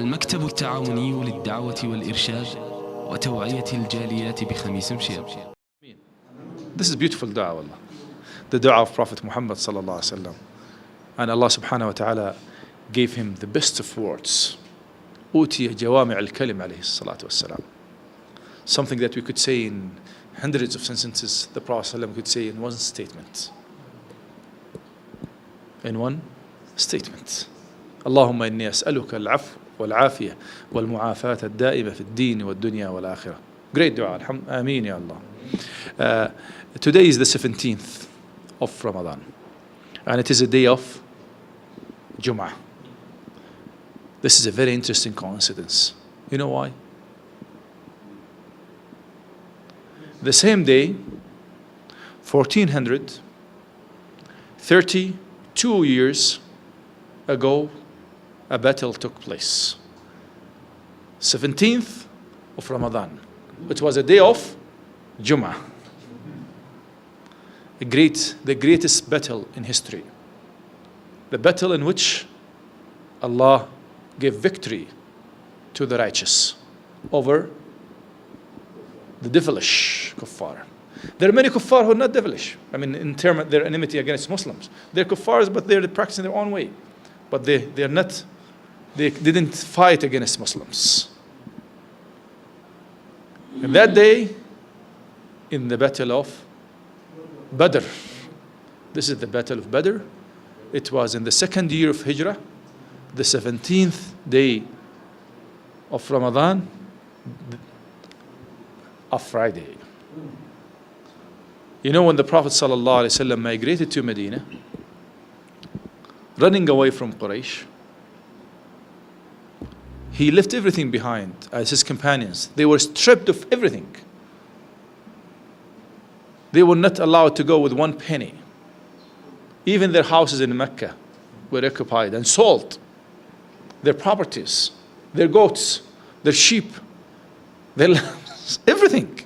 المكتب التعاوني للدعوة والإرشاد وتوعية الجاليات بخميس مشيط. This is beautiful dua, Allah. The dua of Prophet Muhammad sallallahu alaihi wasallam. And Allah subhanahu wa ta'ala gave him the best of words. أوتي جوامع الكلم عليه الصلاة والسلام. Something that we could say in hundreds of sentences, the Prophet ﷺ could say in one statement. In one statement. اللهم إني أسألك العفو والعافية والمعافاة الدائمة في الدين والدنيا والآخرة. Great dua. Ameen ya Allah. Today is the 17th of Ramadan. And it is a day of Jum'ah. This is a very interesting coincidence. You know why? The same day, 1432 years ago, a battle took place. 17th of Ramadan. It was a day of Jum'ah. The greatest battle in history. The battle in which Allah gave victory to the righteous over the devilish kuffar. There are many kuffar who are not devilish. I mean, in terms of their enmity against Muslims. They're kuffars, but they're practicing their own way. But they didn't fight against Muslims. And that day, in the battle of Badr, this is the battle of Badr. It was in the second year of Hijrah, the 17th day of Ramadan, a Friday. You know, when the Prophet ﷺ migrated to Medina, running away from Quraysh, he left everything behind as his companions. They were stripped of everything. They were not allowed to go with one penny. Even their houses in Mecca were occupied and sold. Their properties, their goats, their sheep, their lambs, everything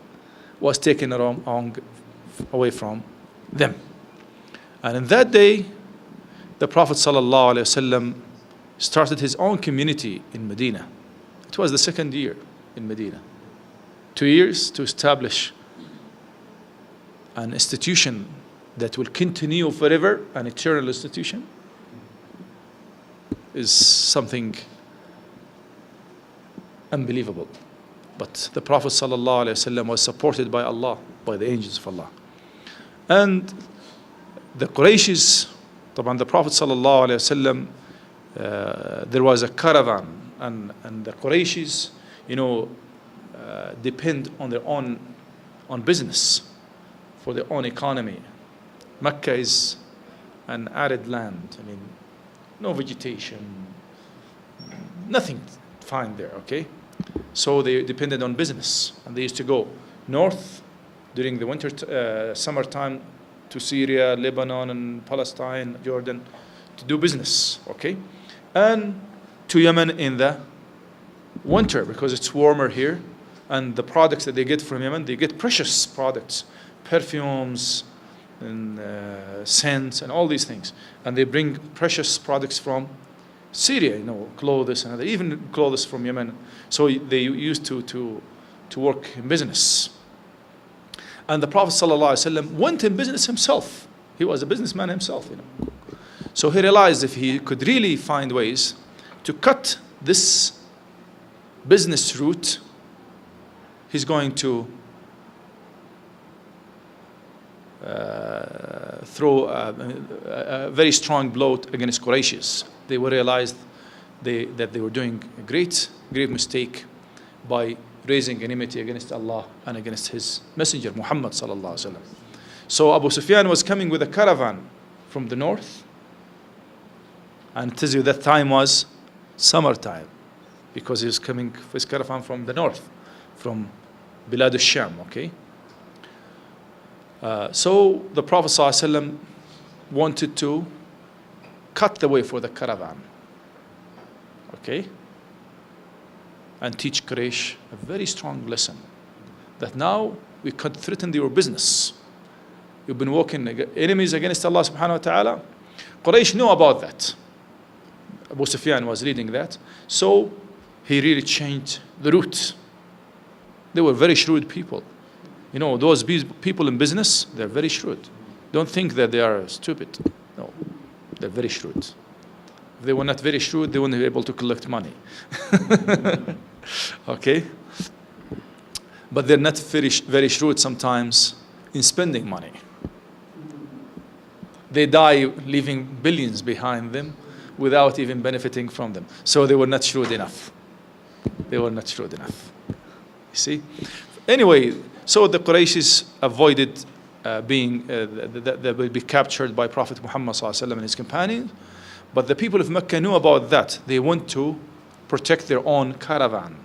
was taken away from them. And in that day, the Prophet ﷺ started his own community in Medina. It was the second year in Medina. 2 years to establish an institution that will continue forever, an eternal institution, is something unbelievable. But the Prophet ﷺ was supported by Allah, by the angels of Allah. And the Qurayshis, the Prophet ﷺ, there was a caravan, and the Qurayshis, depend on their own business for their own economy. Mecca is an arid land. I mean, no vegetation, nothing to find there, okay? So they depended on business, and they used to go north during the winter, summertime, to Syria, Lebanon, and Palestine, Jordan, to do business, okay? And to Yemen in the winter, because it's warmer here, and the products that they get from Yemen, they get precious products, perfumes, and scents, and all these things. And they bring precious products from Syria, clothes, and even clothes from Yemen. So they used to work in business. And the Prophet ﷺ went in business himself. He was a businessman himself, So he realized if he could really find ways to cut this business route, he's going to throw a very strong blow against Qurayshis. They realized that they were doing a great mistake by raising enmity against Allah and against His Messenger Muhammad sallallahu alaihi wasallam. So Abu Sufyan was coming with a caravan from the north, and it tells you that time was summertime, because he was coming with his caravan from the north, from Bilad al-Sham, okay? So the Prophet ﷺ wanted to cut the way for the caravan, okay? And teach Quraysh a very strong lesson, that now we could threaten your business. You've been walking enemies against Allah subhanahu wa ta'ala. Quraysh knew about that. Abu Sufyan was leading that. So he really changed the route. They were very shrewd people. You know, those people in business, they're very shrewd. Don't think that they are stupid. No, they're very shrewd. If they were not very shrewd, they wouldn't be able to collect money. Okay? But they're not very shrewd sometimes in spending money. They die leaving billions behind them without even benefiting from them. So they were not shrewd enough. They were not shrewd enough. You see? Anyway, so the Qurayshis avoided they will be captured by Prophet Muhammad ﷺ and his companions. But the people of Mecca knew about that. They want to protect their own caravan.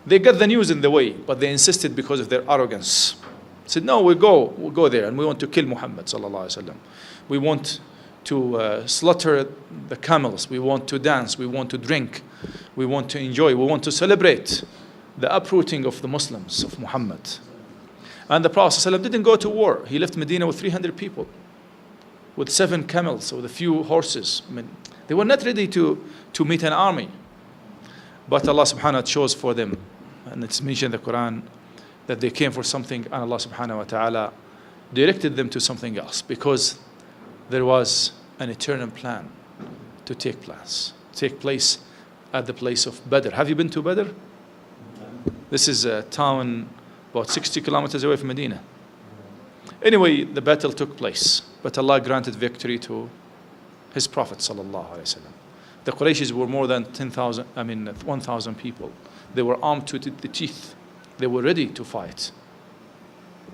They got the news in the way, but they insisted because of their arrogance. Said, no, we'll go there and we want to kill Muhammad ﷺ. We want to slaughter the camels. We want to dance. We want to drink. We want to enjoy. We want to celebrate the uprooting of the Muslims, of Muhammad. And the Prophet ﷺ didn't go to war. He left Medina with 300 people, with 7 camels, with a few horses. I mean, they were not ready to meet an army. But Allah subhanahu wa ta'ala chose for them, and it's mentioned in the Quran, that they came for something, and Allah subhanahu wa ta'ala directed them to something else, because there was an eternal plan to take place at the place of Badr. Have you been to Badr? This is a town about 60 kilometers away from Medina. Anyway, the battle took place, but Allah granted victory to His Prophet sallallahu alaihi wasallam. The Qurayshis were more than 1,000 people. They were armed to the teeth. They were ready to fight.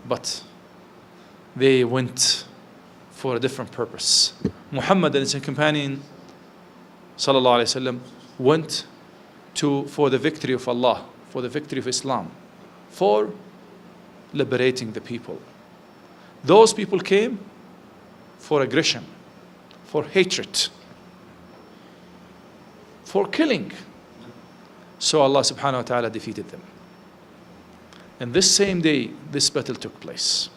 But they went for a different purpose. Muhammad and his companion sallallahu alaihi wasallam went for the victory of Allah, for the victory of Islam, for liberating the people. Those people came for aggression, for hatred, for killing. So Allah subhanahu wa ta'ala defeated them. And this same day, this battle took place.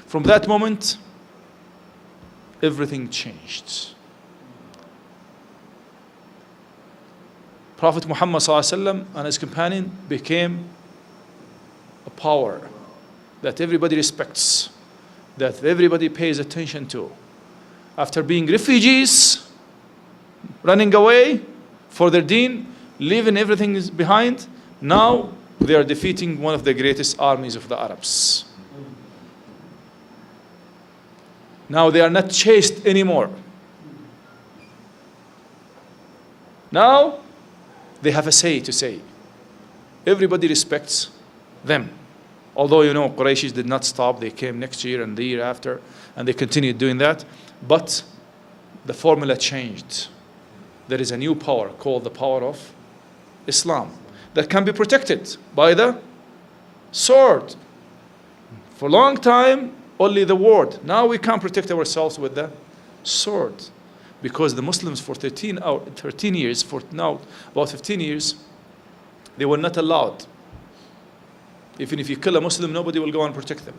From that moment, everything changed. Prophet Muhammad ﷺ and his companion became a power that everybody respects, that everybody pays attention to. After being refugees, running away for their deen, leaving everything behind, now they are defeating one of the greatest armies of the Arabs. Now they are not chased anymore. Now they have a say to say. Everybody respects them. Although, you know, Qurayshis did not stop. They came next year and the year after, and they continued doing that. But the formula changed. There is a new power called the power of Islam that can be protected by the sword. For a long time, only the word. Now we can protect ourselves with the sword. Because the Muslims for 13 years, for now about 15 years, they were not allowed. Even if you kill a Muslim, nobody will go and protect them.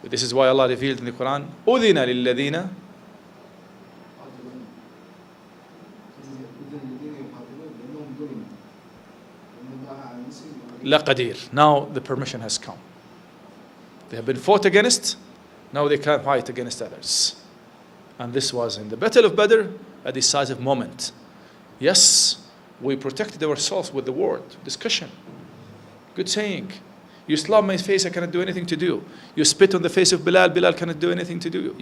But this is why Allah revealed in the Quran, أُذِنَ لِلَّذِينَ لَقَدِيرٌ. Now the permission has come. They have been fought against, now they can fight against others. And this was in the Battle of Badr, a decisive moment. Yes, we protected ourselves with the word, discussion. Good saying. You slap my face, I cannot do anything to do. You spit on the face of Bilal, Bilal cannot do anything to do.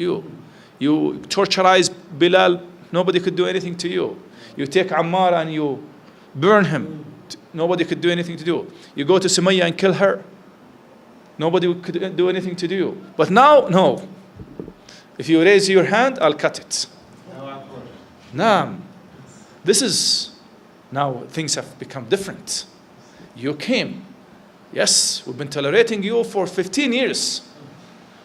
You torturize Bilal, nobody could do anything to you. You take Ammar and you burn him, nobody could do anything to do. You go to Sumayya and kill her, nobody could do anything to do. But now, no. If you raise your hand, I'll cut it. Naam. This is, now things have become different. You came. Yes, we've been tolerating you for 15 years.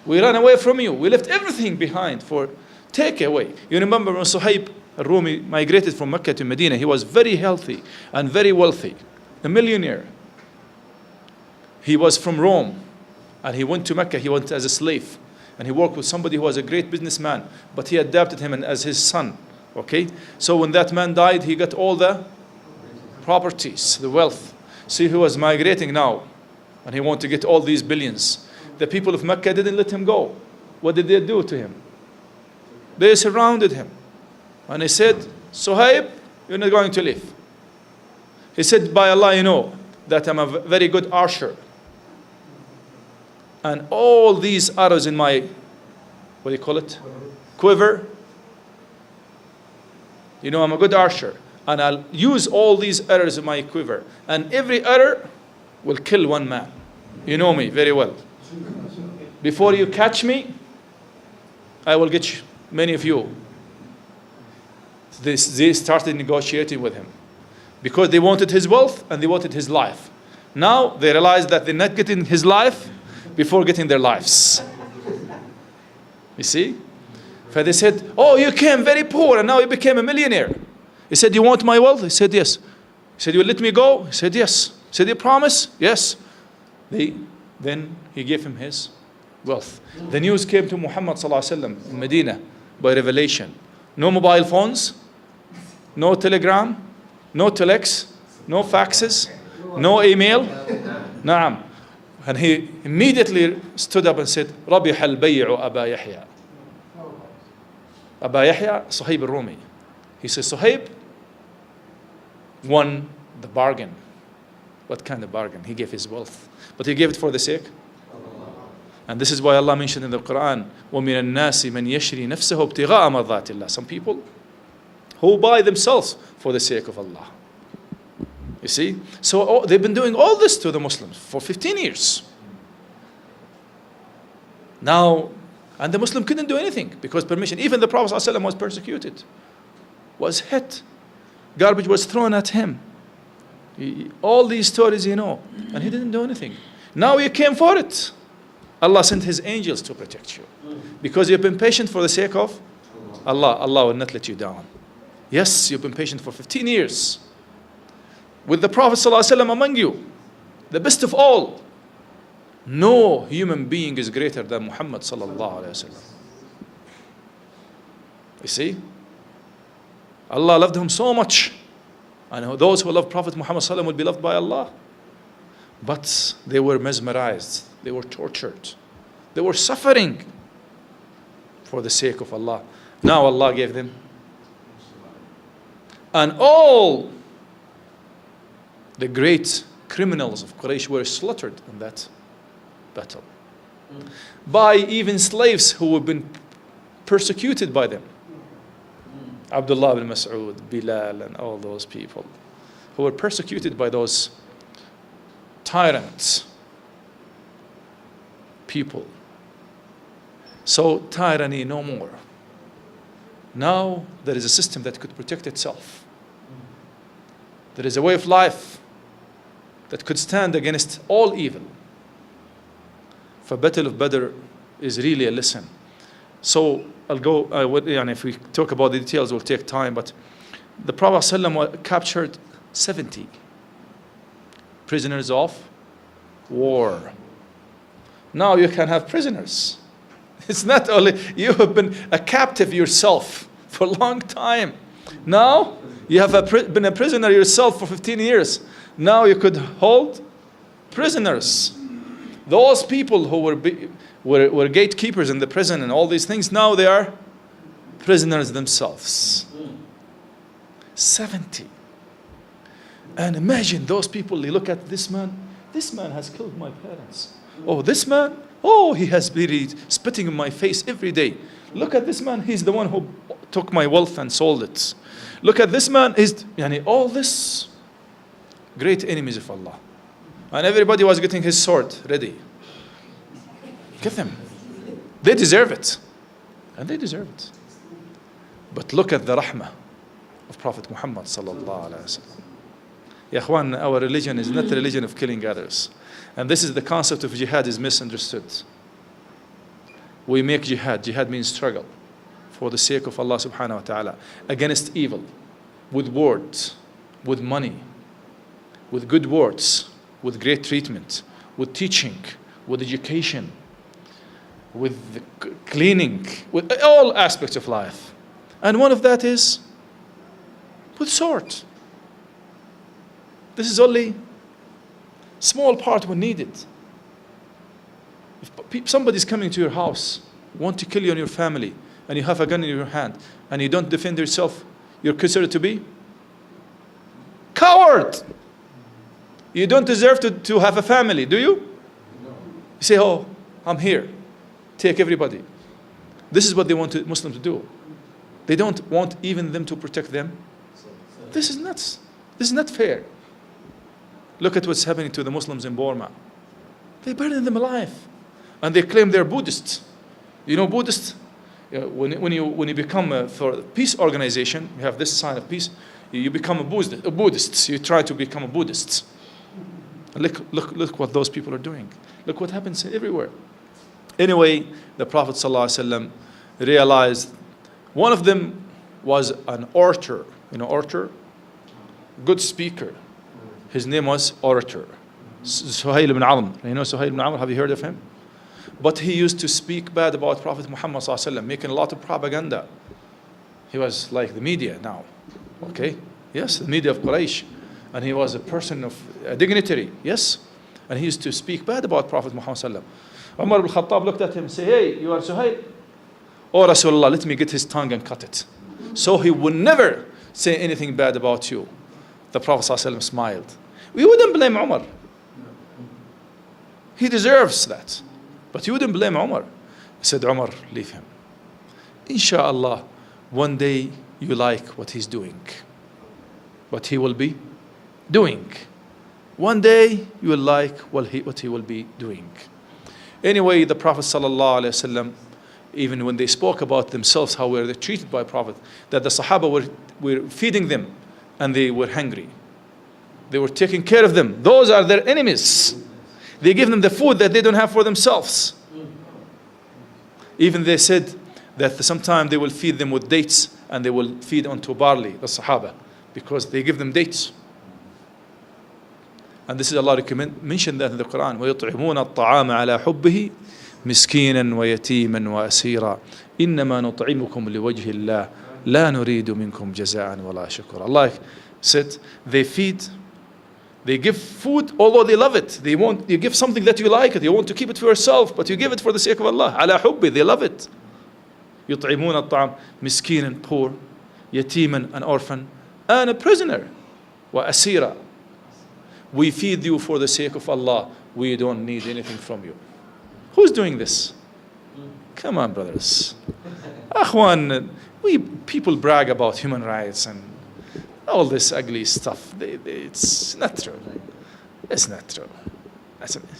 We ran away from you. We left everything behind for take away. You remember when Suhaib al-Rumi migrated from Mecca to Medina, he was very healthy and very wealthy, a millionaire. He was from Rome and he went to Mecca, he went as a slave. And he worked with somebody who was a great businessman, but he adopted him as his son. Okay? So when that man died, he got all the properties, the wealth. See who was migrating now, and he wanted to get all these billions. The people of Mecca didn't let him go. What did they do to him? They surrounded him. And he said, Suhaib, you're not going to live. He said, by Allah, you know that I'm a very good archer. And all these arrows in my, what do you call it? Quiver. You know, I'm a good archer. And I'll use all these arrows in my quiver. And every arrow will kill one man. You know me very well. Before you catch me, I will get you, many of you. They started negotiating with him because they wanted his wealth and they wanted his life. Now they realize that they're not getting his life before getting their lives. You see? So they said, oh, you came very poor and now you became a millionaire. He said, you want my wealth? He said, yes. He said, you will let me go? He said, yes. He said, you promise? Yes. Then he gave him his wealth. The news came to Muhammad ﷺ in Medina by revelation. No mobile phones, no telegram, no telex, no faxes, no email. Naam. And he immediately stood up and said, رَبِحَ الْبَيْعُ أَبَا يَحْيَى. Aba Yahya, Suhaib al-Rumi. He says, Suhaib won the bargain. What kind of bargain? He gave his wealth. But he gave it for the sake. And this is why Allah mentioned in the Quran, وَمِنَ النَّاسِ مَنْ يَشْرِي نَفْسَهُ ابْتِغَاءَ مَرْضَاتِ اللَّهِ. Some people who buy themselves for the sake of Allah. You see? So they've been doing all this to the Muslims for 15 years. Now, and the Muslim couldn't do anything because permission. Even the Prophet ﷺ was persecuted, was hit. Garbage was thrown at him. All these stories you know. And he didn't do anything. Now you came for it. Allah sent His angels to protect you. Because you've been patient for the sake of Allah. Allah will not let you down. Yes, you've been patient for 15 years. With the Prophet ﷺ among you, the best of all. No human being is greater than Muhammad sallallahu alayhi wa sallam. You see? Allah loved him so much. And those who love Prophet Muhammad sallallahu will be loved by Allah. But they were mesmerized. They were tortured. They were suffering for the sake of Allah. Now Allah gave them. And all the great criminals of Quraysh were slaughtered in that battle. By even slaves who have been persecuted by them. Abdullah ibn Mas'ud, Bilal, and all those people who were persecuted by those tyrants people. So tyranny no more. Now there is a system that could protect itself. There is a way of life that could stand against all evil. For Battle of Badr is really a lesson. So I'll go, if we talk about the details, we'll take time, but the Prophet ﷺ captured 70 prisoners of war. Now you can have prisoners. It's not only, you have been a captive yourself for a long time. Now you have been a prisoner yourself for 15 years. Now you could hold prisoners. Those people who were gatekeepers in the prison and all these things, now they are prisoners themselves. 70. And imagine those people, they look at this man has killed my parents. Oh, this man, he has been spitting in my face every day. Look at this man, he's the one who took my wealth and sold it. Look at this man, all this great enemies of Allah. And everybody was getting his sword ready. Get them. They deserve it. And they deserve it. But look at the rahmah of Prophet Muhammad sallallahu alaihi wasallam. Ya Ikhwan, our religion is not the religion of killing others. And this is the concept of jihad is misunderstood. We make jihad. Jihad means struggle for the sake of Allah subhanahu wa ta'ala against evil with words, with money, with good words, with great treatment, with teaching, with education, with cleaning, with all aspects of life. And one of that is with sword. This is only small part when needed. If somebody's coming to your house, want to kill you and your family, and you have a gun in your hand, and you don't defend yourself, you're considered to be coward. You don't deserve to have a family, do you? You say, oh, I'm here. Take everybody. This is what they want Muslims to do. They don't want even them to protect them. This is nuts. This is not fair. Look at what's happening to the Muslims in Burma. They're burning them alive. And they claim they're Buddhists. You know Buddhists? When you become for a peace organization, you have this sign of peace, you become a Buddhist. You try to become a Buddhist. Look what those people are doing. Look what happens everywhere. Anyway, the Prophet ﷺ realized one of them was an orator. You know, orator? Good speaker. His name was Orator. Suhail ibn Amr. You know Suhail ibn Amr? Have you heard of him? But he used to speak bad about Prophet Muhammad ﷺ, making a lot of propaganda. He was like the media now. Okay? Yes, the media of Quraysh. And he was a person of a dignitary. Yes? And he used to speak bad about Prophet Muhammad ﷺ. Umar ibn Khattab looked at him and said, hey, you are Suhail? Oh, Rasulullah, let me get his tongue and cut it. So he would never say anything bad about you. The Prophet ﷺ smiled. We wouldn't blame Umar. He deserves that. But you wouldn't blame Umar. He said, Umar, leave him. Inshallah, one day you like what he's doing. What he will be doing. One day you will like what he will be doing. Anyway, the Prophet ﷺ, even when they spoke about themselves, how were they treated by Prophet, that the Sahaba were feeding them and they were hungry. They were taking care of them. Those are their enemies. They give them the food that they don't have for themselves. Even they said that sometimes they will feed them with dates and they will feed onto barley, the Sahaba, because they give them dates. And this is Allah mentioned that in the Quran. وَيُطْعِمُونَ الطَّعَامَ عَلَى حُبِّهِ مِسْكِينًا وَيَتِيمًا وَأَسِيرًا إِنَّمَا نُطْعِمُكُمْ لِوَجْهِ اللَّهِ لَا نُرِيدُ مِنْكُمْ جَزَاءً وَلَا شُكُورًا. Allah said they feed, they give food, although they love it. You give something that you like it. You want to keep it for yourself, but you give it for the sake of Allah. على حُبِّهِ, they love it. يُطْعِمُونَ الطَّعَامَ مِسْكِينًا, poor, يَتِيمًا, an orphan, and a prisoner, وَأَسِيرًا. We feed you for the sake of Allah. We don't need anything from you. Who's doing this? Come on, brothers. Akhwan, people brag about human rights and all this ugly stuff. It's not true. It's not true.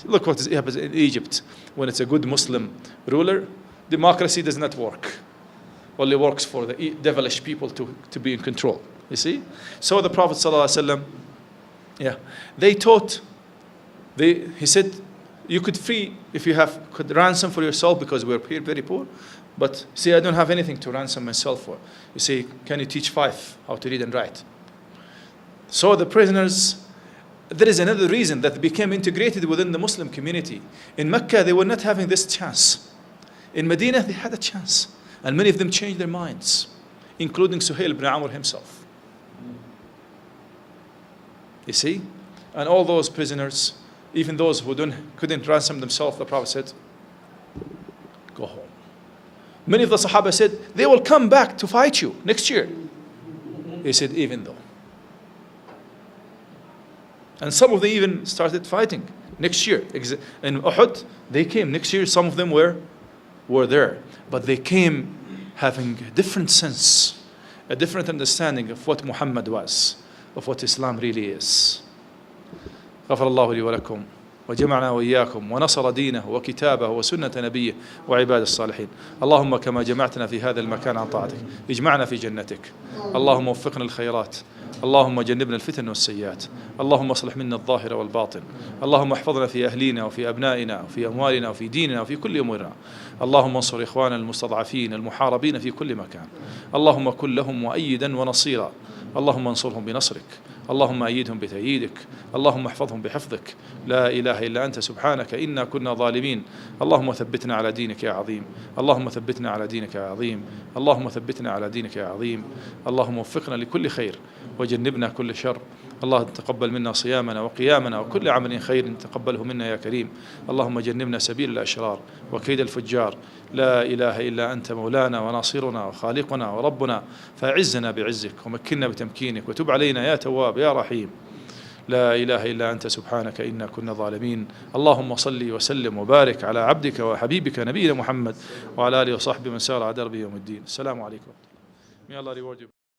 Look what happens in Egypt. When it's a good Muslim ruler, democracy does not work. Only works for the devilish people to be in control. You see? So the Prophet ﷺ, they taught, he said, you could free if you could ransom for yourself because we're here very poor. But see, I don't have anything to ransom myself for. You say, can you teach 5 how to read and write? So the prisoners, there is another reason that became integrated within the Muslim community. In Mecca, they were not having this chance. In Medina, they had a chance. And many of them changed their minds, including Suhail ibn Amr himself. You see? And all those prisoners, even those who couldn't ransom themselves, the Prophet said, go home. Many of the Sahaba said, they will come back to fight you next year. He said, even though. And some of them even started fighting next year. In Uhud, they came next year. Some of them were there. But they came having a different sense, a different understanding of what Muhammad was, of what Islam really is. غفر الله لي ولكم وجمعنا وإياكم ونصر دينه وكتابه وسنة نبيه وعباد الصالحين. اللهم كما جمعتنا في هذا المكان عن طاعتك اجمعنا في جنتك. اللهم وفقنا الخيرات. اللهم جنبنا الفتن والسيئات. اللهم اصلح منا الظاهر والباطن. اللهم احفظنا في أهلينا وفي أبنائنا وفي أموالنا وفي ديننا وفي كل أمورنا. اللهم انصر إخواننا المستضعفين المحاربين في كل مكان. اللهم كن لهم مؤيدا ونصيرا. اللهم انصرهم بنصرك. اللهم أيدهم بتأييدك. اللهم احفظهم بحفظك. لا إله إلا أنت سبحانك إنا كنا ظالمين. اللهم ثبتنا على دينك يا عظيم، اللهم ثبتنا على دينك يا عظيم، اللهم ثبتنا على دينك يا عظيم. اللهم وفقنا لكل خير وجنبنا كل شر. الله تقبل منا صيامنا وقيامنا وكل عمل خير تقبله منا يا كريم. اللهم جنبنا سبيل الأشرار وكيد الفجار. لا إله إلا أنت مولانا وناصرنا وخالقنا وربنا، فأعزنا بعزك ومكننا بتمكينك، وتب علينا يا تواب يا رحيم. لا إله إلا أنت سبحانك إنا كنا ظالمين. اللهم صل وسلم وبارك على عبدك وحبيبك نبينا محمد وعلى آله وصحبه من سار على دربه يوم الدين. السلام عليكم. May Allah reward you.